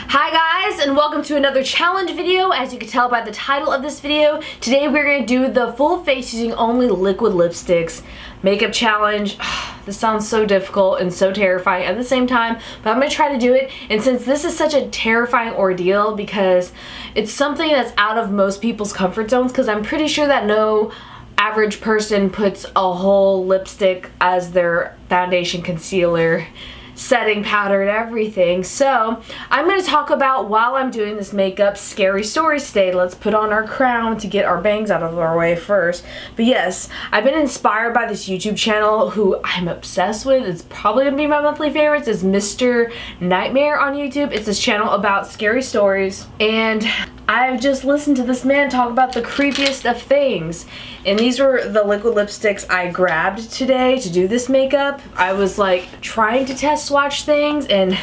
Hi guys, and welcome to another challenge video. As you can tell by the title of this video, today we're going to do the full face using only liquid lipsticks makeup challenge. This sounds so difficult and so terrifying at the same time, but I'm going to try to do it. And since this is such a terrifying ordeal because it's something that's out of most people's comfort zones, because I'm pretty sure that no average person puts a whole lipstick as their foundation, concealer, setting powder, and everything. So I'm going to talk about, while I'm doing this makeup, scary stories today. Let's put on our crown to get our bangs out of our way first. But yes, I've been inspired by this YouTube channel who I'm obsessed with. It's probably going to be my monthly favorites. It's Mr.Nightmare on YouTube. It's this channel about scary stories, and I've just listened to this man talk about the creepiest of things. And these were the liquid lipsticks I grabbed today to do this makeup. I was like trying to test swatch things, and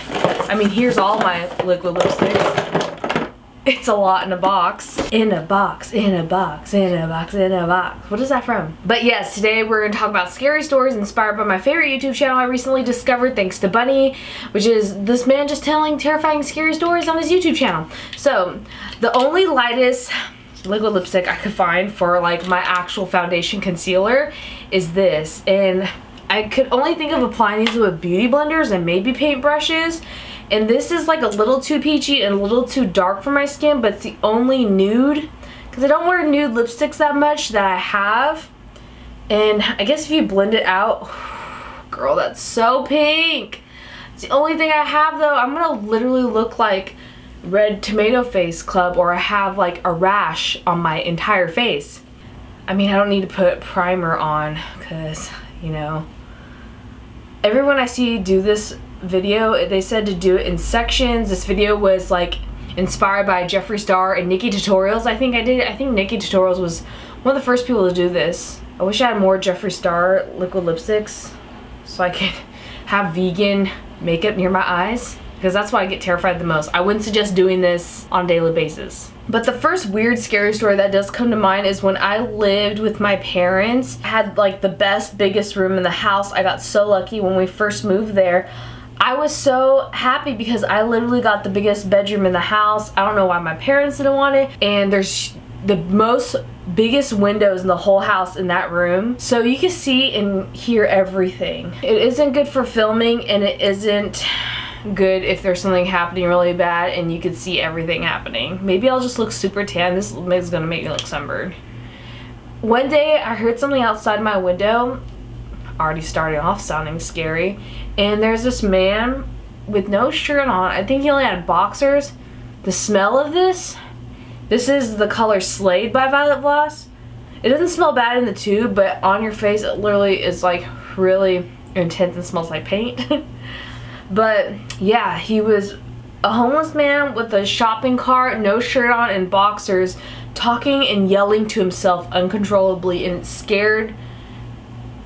I mean, here's all my liquid lipsticks. It's a lot in a box. In a box, in a box, in a box, in a box. What is that from? But yes, today we're going to talk about scary stories inspired by my favorite YouTube channel I recently discovered, thanks to Bunny, which is this man just telling terrifying scary stories on his YouTube channel. So the only lightest liquid lipstick I could find for like my actual foundation concealer is this, and I could only think of applying these with beauty blenders and maybe paintbrushes. And this is like a little too peachy and a little too dark for my skin, but it's the only nude, because I don't wear nude lipsticks that much, that I have. And I guess if you blend it out, girl, that's so pink. It's the only thing I have though. I'm gonna literally look like Red Tomato Face Club, or I have like a rash on my entire face. I mean, I don't need to put primer on because, you know, everyone I see do this video, they said to do it in sections. This video was like inspired by Jeffree Star and Nikki Tutorials. I think Nikki Tutorials was one of the first people to do this. I wish I had more Jeffree Star liquid lipsticks so I could have vegan makeup near my eyes, because that's why I get terrified the most. I wouldn't suggest doing this on a daily basis. But the first weird scary story that does come to mind is when I lived with my parents. I had like the best, biggest room in the house. I got so lucky when we first moved there. I was so happy because I literally got the biggest bedroom in the house. I don't know why my parents didn't want it. And there's the biggest windows in the whole house in that room, so you can see and hear everything. It isn't good for filming, and it isn't good if there's something happening really bad and you can see everything happening. Maybe I'll just look super tan. This is gonna make me look sunburned. One day I heard something outside my window, already starting off sounding scary, and there's this man with no shirt on. I think he only had boxers. The smell of this is the color Slade by Violet Voss. It doesn't smell bad in the tube, but on your face it literally is like really intense and smells like paint. But yeah, he was a homeless man with a shopping cart, no shirt on, and boxers, talking and yelling to himself uncontrollably, and it scared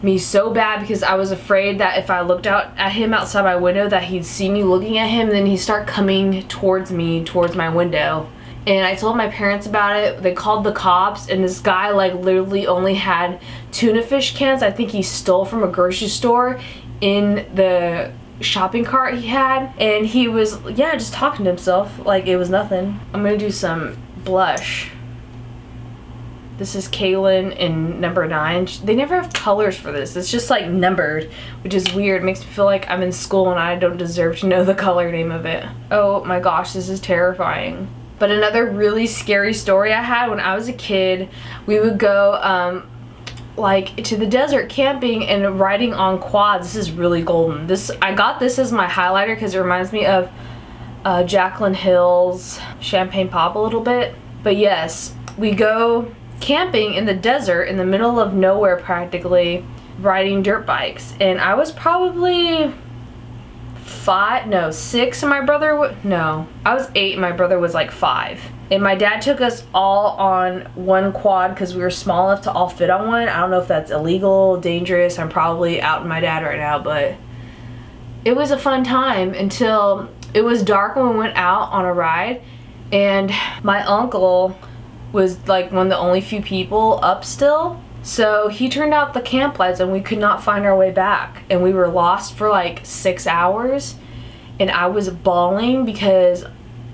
me so bad because I was afraid that if I looked out at him outside my window that he'd see me looking at him, and then he'd start coming towards me, towards my window. And I told my parents about it. They called the cops, and this guy like literally only had tuna fish cans I think he stole from a grocery store in the shopping cart he had, and he was, yeah, just talking to himself like it was nothing. I'm gonna do some blush. This is Kaylin in number 9. They never have colors for this. It's just like numbered, which is weird. It makes me feel like I'm in school and I don't deserve to know the color name of it. Oh my gosh, this is terrifying. But another really scary story I had when I was a kid, we would go like to the desert camping and riding on quads. This is really golden. I got this as my highlighter because it reminds me of Jaclyn Hill's Champagne Pop a little bit. But yes, we go camping in the desert in the middle of nowhere practically, riding dirt bikes. And I was probably 6 and my brother I was 8 and my brother was like 5. And my dad took us all on one quad because we were small enough to all fit on one. I don't know if that's illegal, dangerous. I'm probably outing my dad right now, but it was a fun time until it was dark when we went out on a ride, and my uncle was like one of the only few people up still. So he turned out the camp lights and we could not find our way back, and we were lost for like 6 hours, and I was bawling because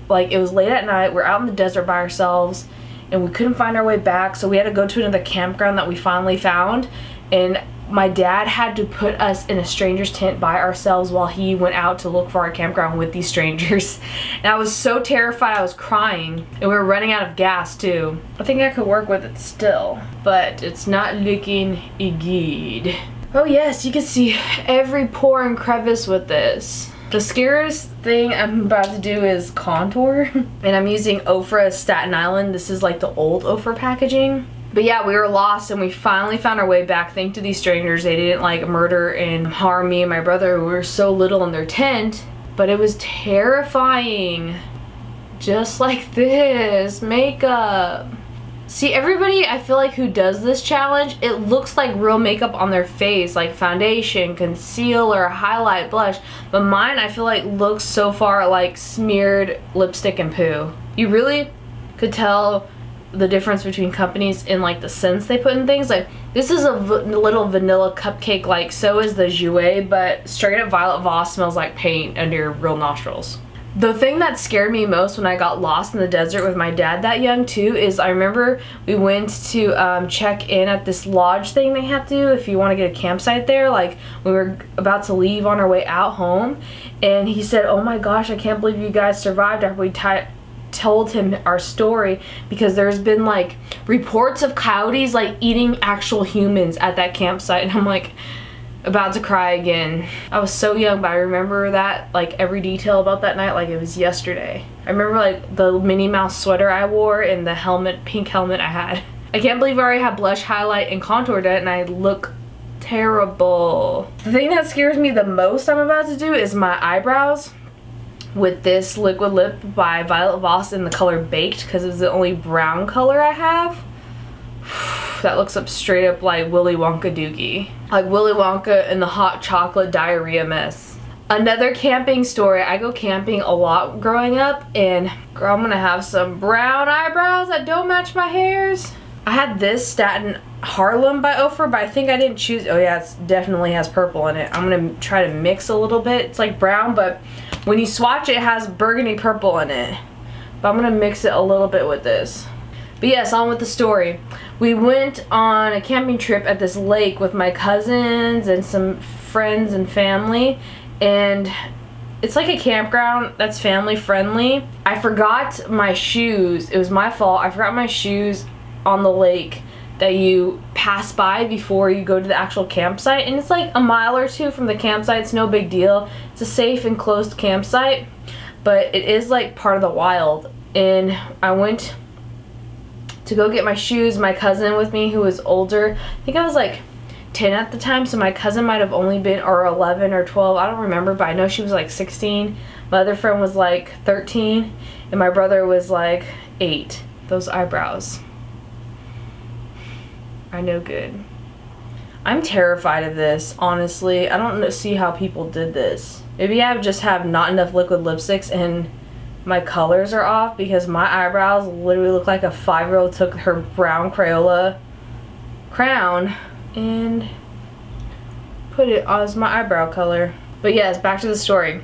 like, it was late at night, we're out in the desert by ourselves, and we couldn't find our way back, so we had to go to another campground that we finally found, and my dad had to put us in a stranger's tent by ourselves while he went out to look for our campground with these strangers. And I was so terrified, I was crying, and we were running out of gas too. I think I could work with it still, but it's not looking good. Oh yes, you can see every pore and crevice with this. The scariest thing I'm about to do is contour, and I'm using Ofra Staten Island. This is like the old Ofra packaging. But yeah, we were lost and we finally found our way back thanks to these strangers. They didn't like murder and harm me and my brother. We were so little in their tent, but it was terrifying. Just like this, makeup. See, everybody I feel like who does this challenge, it looks like real makeup on their face, like foundation, concealer, highlight, blush. But mine I feel like looks so far like smeared lipstick and poo. You really could tell the difference between companies in like the scents they put in things. Like this is a little vanilla cupcake, like so is the Jouer, but straight up Violet Voss smells like paint under your real nostrils. The thing that scared me most when I got lost in the desert with my dad that young too is I remember we went to check in at this lodge thing they have to do if you want to get a campsite there. Like we were about to leave on our way out home, and he said, "Oh my gosh, I can't believe you guys survived after we told him our story, because there's been like reports of coyotes like eating actual humans at that campsite." And I'm like about to cry again. I was so young, but I remember that like every detail about that night like it was yesterday. I remember like the Minnie Mouse sweater I wore and the helmet, pink helmet I had. I can't believe I already have blush, highlight, and contour done and I look terrible. The thing that scares me the most I'm about to do is my eyebrows with this liquid lip by Violet Voss in the color Baked, because it's the only brown color I have. That looks up straight up like Willy Wonka dookie. Like Willy Wonka and the hot chocolate diarrhea mess. Another camping story. I go camping a lot growing up, and girl, I'm gonna have some brown eyebrows that don't match my hairs. I had this Staten Harlem by Ofra, but I think I didn't choose. Oh yeah, it definitely has purple in it. I'm gonna try to mix a little bit. It's like brown, but when you swatch it, it has burgundy purple in it. But I'm gonna mix it a little bit with this. But yes, on with the story. We went on a camping trip at this lake with my cousins and some friends and family, and it's like a campground that's family friendly. I forgot my shoes. It was my fault. I forgot my shoes on the lake that you pass by before you go to the actual campsite, and it's like a mile or two from the campsite. It's no big deal. It's a safe and closed campsite, but it is like part of the wild. And I went to go get my shoes, my cousin with me who was older. I think I was like 10 at the time, so my cousin might have only been, or 11 or 12, I don't remember, but I know she was like 16. My other friend was like 13, and my brother was like 8. Those eyebrows are no good. I'm terrified of this, honestly. I don't see how people did this. Maybe I just have not enough liquid lipsticks and my colors are off, because my eyebrows literally look like a 5-year-old took her brown Crayola crown and put it as my eyebrow color. But yes, back to the story.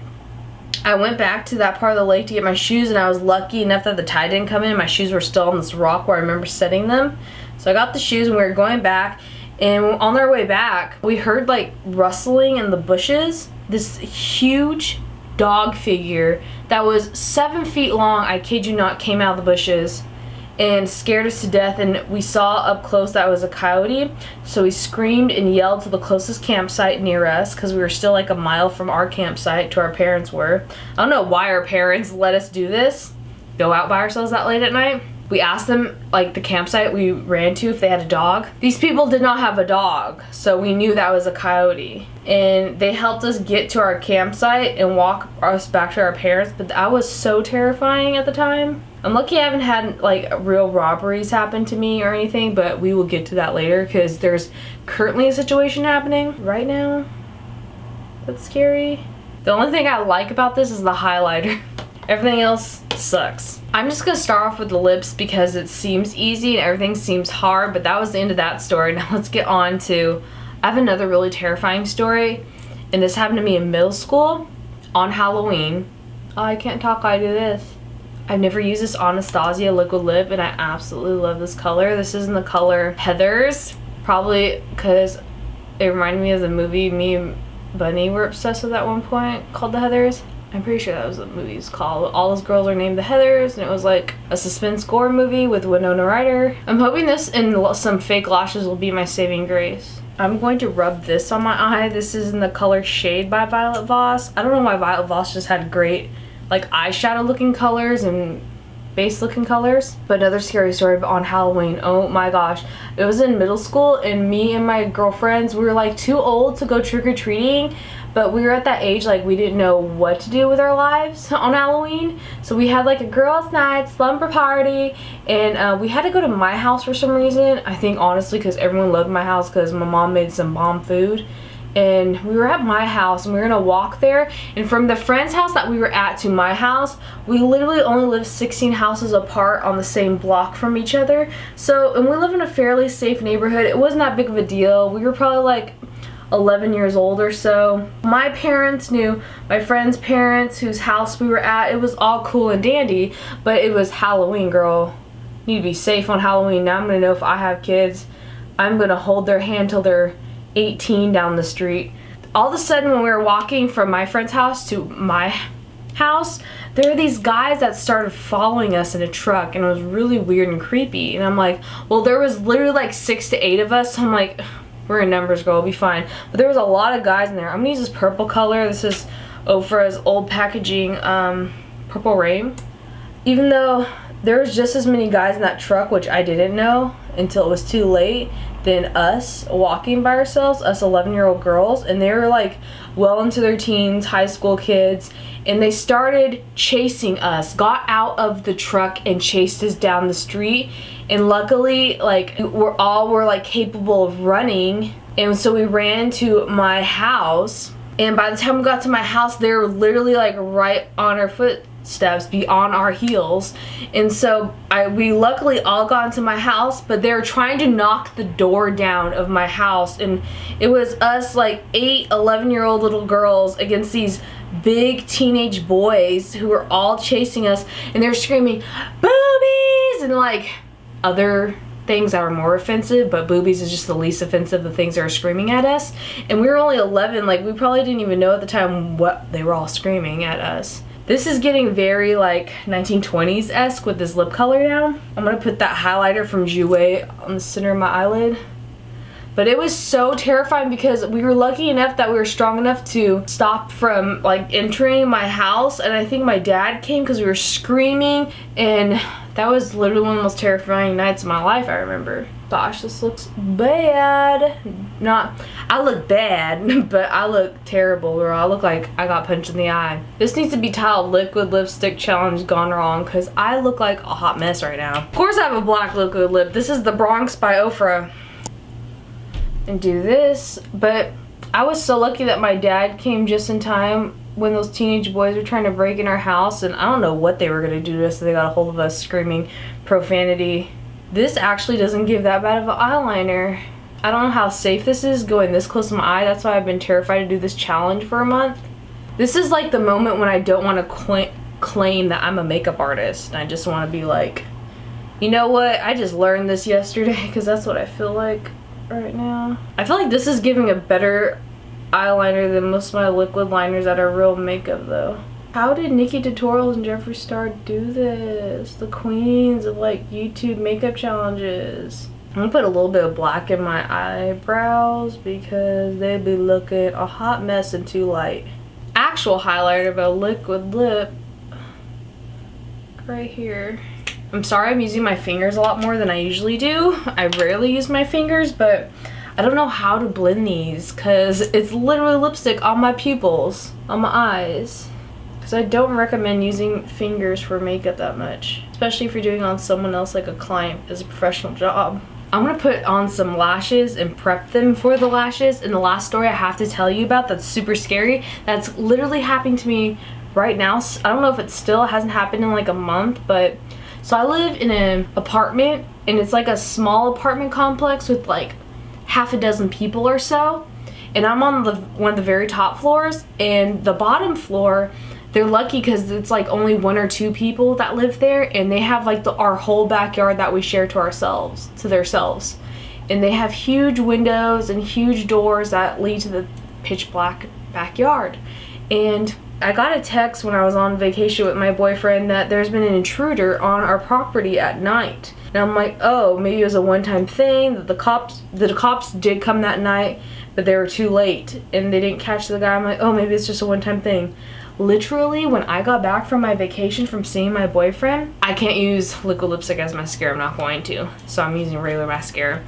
I went back to that part of the lake to get my shoes, and I was lucky enough that the tide didn't come in. My shoes were still on this rock where I remember setting them. So I got the shoes and we were going back, and on our way back we heard like rustling in the bushes. This huge dog figure that was 7 feet long, I kid you not, came out of the bushes and scared us to death, and we saw up close that it was a coyote, so we screamed and yelled to the closest campsite near us, because we were still like a mile from our campsite to our parents were. I don't know why our parents let us do this, go out by ourselves that late at night. We asked them, like the campsite we ran to, if they had a dog. These people did not have a dog, so we knew that was a coyote. And they helped us get to our campsite and walk us back to our parents, but that was so terrifying at the time. I'm lucky I haven't had like real robberies happen to me or anything, but we will get to that later, because there's currently a situation happening right now that's scary. The only thing I like about this is the highlighter. Everything else sucks. I'm just gonna start off with the lips because it seems easy and everything seems hard, but that was the end of that story. Now let's get on to, I have another really terrifying story, and this happened to me in middle school on Halloween. Oh, I can't talk while I do this. I've never used this Anastasia liquid lip and I absolutely love this color. This is in the color Heathers, probably because it reminded me of the movie me and Bunny were obsessed with at one point called The Heathers. I'm pretty sure that was what the movie's called. All those girls are named The Heathers, and it was like a suspense gore movie with Winona Ryder. I'm hoping this and some fake lashes will be my saving grace. I'm going to rub this on my eye. This is in the color Shade by Violet Voss. I don't know why Violet Voss just had great like eyeshadow looking colors and base looking colors. But another scary story on Halloween. Oh my gosh. It was in middle school and me and my girlfriends, we were like too old to go trick-or-treating, but we were at that age like we didn't know what to do with our lives on Halloween. So we had like a girls' night slumber party, and we had to go to my house for some reason. I think honestly because everyone loved my house because my mom made some bomb food. And we were at my house and we were gonna walk there, and from the friend's house that we were at to my house, we literally only lived 16 houses apart on the same block from each other. So, and we live in a fairly safe neighborhood. It wasn't that big of a deal. We were probably like 11 years old or so. My parents knew my friend's parents whose house we were at. It was all cool and dandy, but it was Halloween, girl. You need to be safe on Halloween. Now I'm gonna know if I have kids. I'm gonna hold their hand till they're 18 down the street. All of a sudden when we were walking from my friend's house to my house, there were these guys that started following us in a truck, and it was really weird and creepy. And I'm like, well, there was literally like 6 to 8 of us, so I'm like, we're in numbers, girl, we'll be fine. But there was a lot of guys in there. I'm gonna use this purple color. This is Ofra's old packaging Purple Rain. Even though there was just as many guys in that truck, which I didn't know until it was too late, than us walking by ourselves, us 11-year-old girls, and they were like well into their teens, high school kids, and they started chasing us, got out of the truck and chased us down the street. And luckily, like, we're like capable of running, and so we ran to my house, and by the time we got to my house, they were literally like right on our footsteps, beyond our heels. And so we luckily all got into my house, but they were trying to knock the door down of my house, and it was us like 8 11-year-old little girls against these big teenage boys who were all chasing us, and they were screaming boobies and like other things that were more offensive, but boobies is just the least offensive, the things that are screaming at us. And we were only 11, like we probably didn't even know at the time what they were all screaming at us. This is getting very like 1920s-esque with this lip color down. I'm gonna put that highlighter from Jouer on the center of my eyelid. But it was so terrifying because we were lucky enough that we were strong enough to stop from like entering my house, and I think my dad came because we were screaming, and that was literally one of the most terrifying nights of my life, I remember. Gosh, this looks bad. I look bad, but I look terrible, girl. I look like I got punched in the eye. This needs to be titled Liquid Lipstick Challenge Gone Wrong, because I look like a hot mess right now. Of course I have a black liquid lip. This is the Bronx by Ofra. And do this, but I was so lucky that my dad came just in time when those teenage boys were trying to break in our house, and I don't know what they were going to do to us, so they got a hold of us screaming profanity. This actually doesn't give that bad of an eyeliner. I don't know how safe this is going this close to my eye. That's why I've been terrified to do this challenge for a month. This is like the moment when I don't want to claim that I'm a makeup artist, and I just want to be like, you know what, I just learned this yesterday, because that's what I feel like right now. I feel like this is giving a better eyeliner than most of my liquid liners that are real makeup though. How did Nikki Tutorials and Jeffree Star do this? The queens of like YouTube makeup challenges. I'm gonna put a little bit of black in my eyebrows because they'd be looking a hot mess and too light. Actual highlighter, but a liquid lip right here. I'm sorry I'm using my fingers a lot more than I usually do. I rarely use my fingers, but I don't know how to blend these because it's literally lipstick on my pupils, on my eyes. Because I don't recommend using fingers for makeup that much, especially if you're doing it on someone else like a client as a professional job. I'm going to put on some lashes and prep them for the lashes. And the last story I have to tell you about that's super scary, that's literally happening to me right now. I don't know if it still hasn't happened in like a month, but so I live in an apartment, and it's like a small apartment complex with like half a dozen people or so, and I'm on one of the very top floors, and the bottom floor they're lucky because it's like only 1 or 2 people that live there, and they have like our whole backyard that we share to ourselves, to themselves. And they have huge windows and huge doors that lead to the pitch black backyard. And I got a text when I was on vacation with my boyfriend that there's been an intruder on our property at night. And I'm like, oh, maybe it was a one-time thing, that the cops did come that night, but they were too late and they didn't catch the guy. I'm like, oh, maybe it's just a one-time thing. Literally, when I got back from my vacation from seeing my boyfriend, I can't use liquid lipstick as mascara, I'm not going to. So I'm using regular mascara.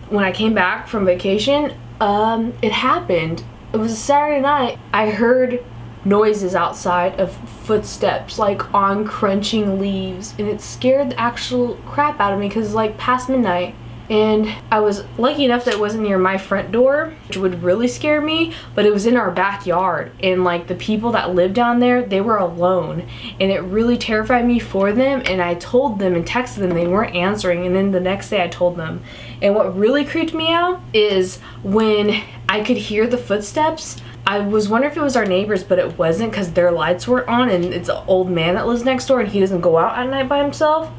When I came back from vacation, it happened. It was a Saturday night. I heard noises outside of footsteps, like on crunching leaves, and it scared the actual crap out of me because it's like past midnight. And I was lucky enough that it wasn't near my front door, which would really scare me, but it was in our backyard. And like the people that lived down there, they were alone. And it really terrified me for them. And I told them and texted them, they weren't answering. And then the next day I told them. And what really creeped me out is when I could hear the footsteps. I was wondering if it was our neighbors, but it wasn't because their lights were on, and it's an old man that lives next door and he doesn't go out at night by himself.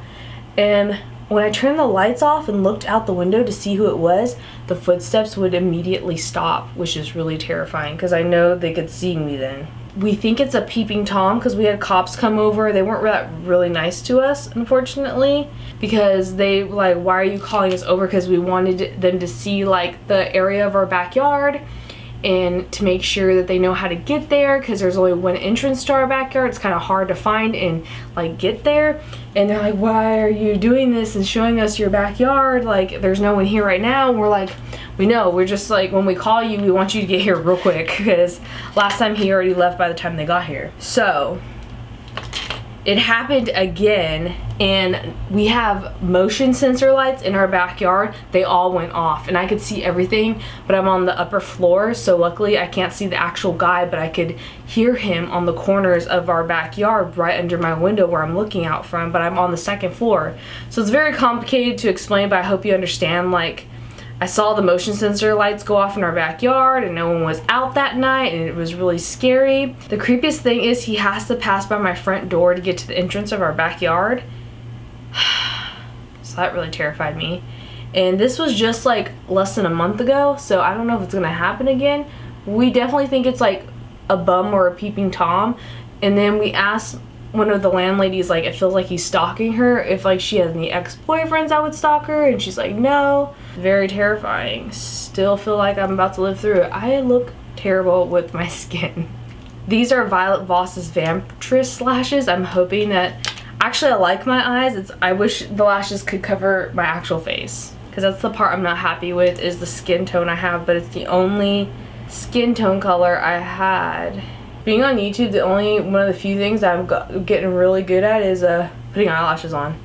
And when I turned the lights off and looked out the window to see who it was, the footsteps would immediately stop, which is really terrifying because I know they could see me then. We think it's a peeping Tom because we had cops come over. They weren't really nice to us, unfortunately, because they were like, why are you calling us over? Because we wanted them to see like the area of our backyard and to make sure that they know how to get there, because there's only one entrance to our backyard. It's kind of hard to find and like get there. And they're like, why are you doing this and showing us your backyard? Like, there's no one here right now. And we're like, we know, we're just like, when we call you, we want you to get here real quick, because last time he already left by the time they got here. So it happened again, and we have motion sensor lights in our backyard. They all went off and I could see everything, but I'm on the upper floor, so luckily I can't see the actual guy, but I could hear him on the corners of our backyard right under my window where I'm looking out from, but I'm on the 2nd floor. So it's very complicated to explain, but I hope you understand. Like, I saw the motion sensor lights go off in our backyard and no one was out that night, and it was really scary. The creepiest thing is he has to pass by my front door to get to the entrance of our backyard. So that really terrified me. And this was just like less than a month ago, so I don't know if it's gonna happen again. We definitely think it's like a bum or a peeping Tom. And then we asked one of the landladies, like, it feels like he's stalking her, if like she has any ex-boyfriends that would stalk her, and she's like, no. Very terrifying. Still feel like I'm about to live through it. I look terrible with my skin. These are Violet Voss's Vamptress lashes. I'm hoping that, actually I like my eyes. I wish the lashes could cover my actual face, because that's the part I'm not happy with, is the skin tone I have, but it's the only skin tone color I had. Being on YouTube, one of the few things I'm getting really good at is putting eyelashes on.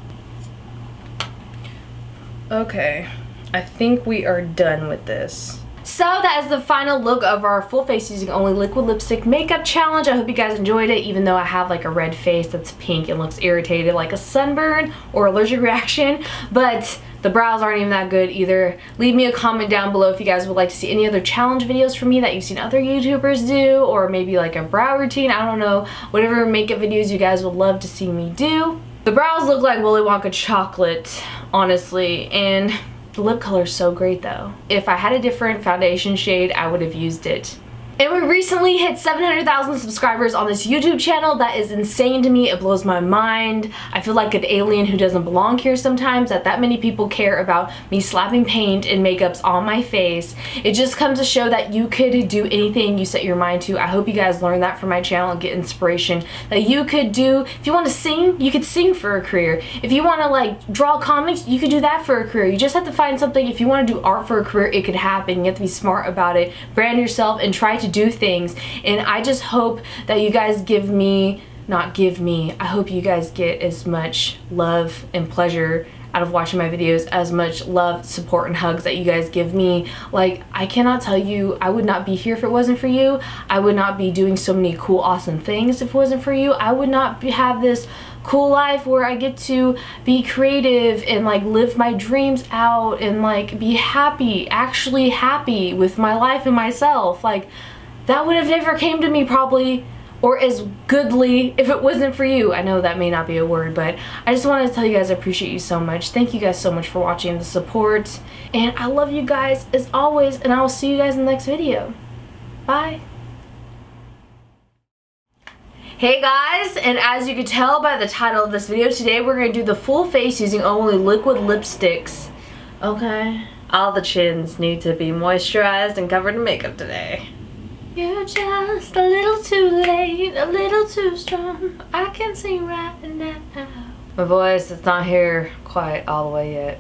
Okay, I think we are done with this. So that is the final look of our full face using only liquid lipstick makeup challenge. I hope you guys enjoyed it, even though I have like a red face that's pink and looks irritated like a sunburn or allergic reaction, but the brows aren't even that good either. Leave me a comment down below if you guys would like to see any other challenge videos from me that you've seen other YouTubers do, or maybe like a brow routine, I don't know, whatever makeup videos you guys would love to see me do. The brows look like Willy Wonka chocolate, honestly, and the lip color is so great though. If I had a different foundation shade, I would have used it. And we recently hit 700,000 subscribers on this YouTube channel. That is insane to me. It blows my mind. I feel like an alien who doesn't belong here sometimes, that many people care about me slapping paint and makeups on my face. It just comes to show that you could do anything you set your mind to. I hope you guys learn that from my channel and get inspiration that you could do. If you want to sing, you could sing for a career. If you want to like draw comics, you could do that for a career. You just have to find something. If you want to do art for a career, it could happen. You have to be smart about it, brand yourself, and try to do things. And I just hope that you guys I hope you guys get as much love and pleasure out of watching my videos, as much love, support, and hugs that you guys give me. Like, I cannot tell you, I would not be here if it wasn't for you. I would not be doing so many cool, awesome things if it wasn't for you. I would not have this cool life where I get to be creative and like live my dreams out and like be happy, actually happy with my life and myself. Like, that would have never came to me probably or as goodly if it wasn't for you. I know that may not be a word, but I just wanted to tell you guys I appreciate you so much. Thank you guys so much for watching, the support, and I love you guys as always, and I will see you guys in the next video. Bye. Hey guys, and as you can tell by the title of this video, today we're going to do the full face using only liquid lipsticks. Okay? All the chins need to be moisturized and covered in makeup today. You're just a little too late, a little too strong. I can see right now. My voice is not here quite all the way yet.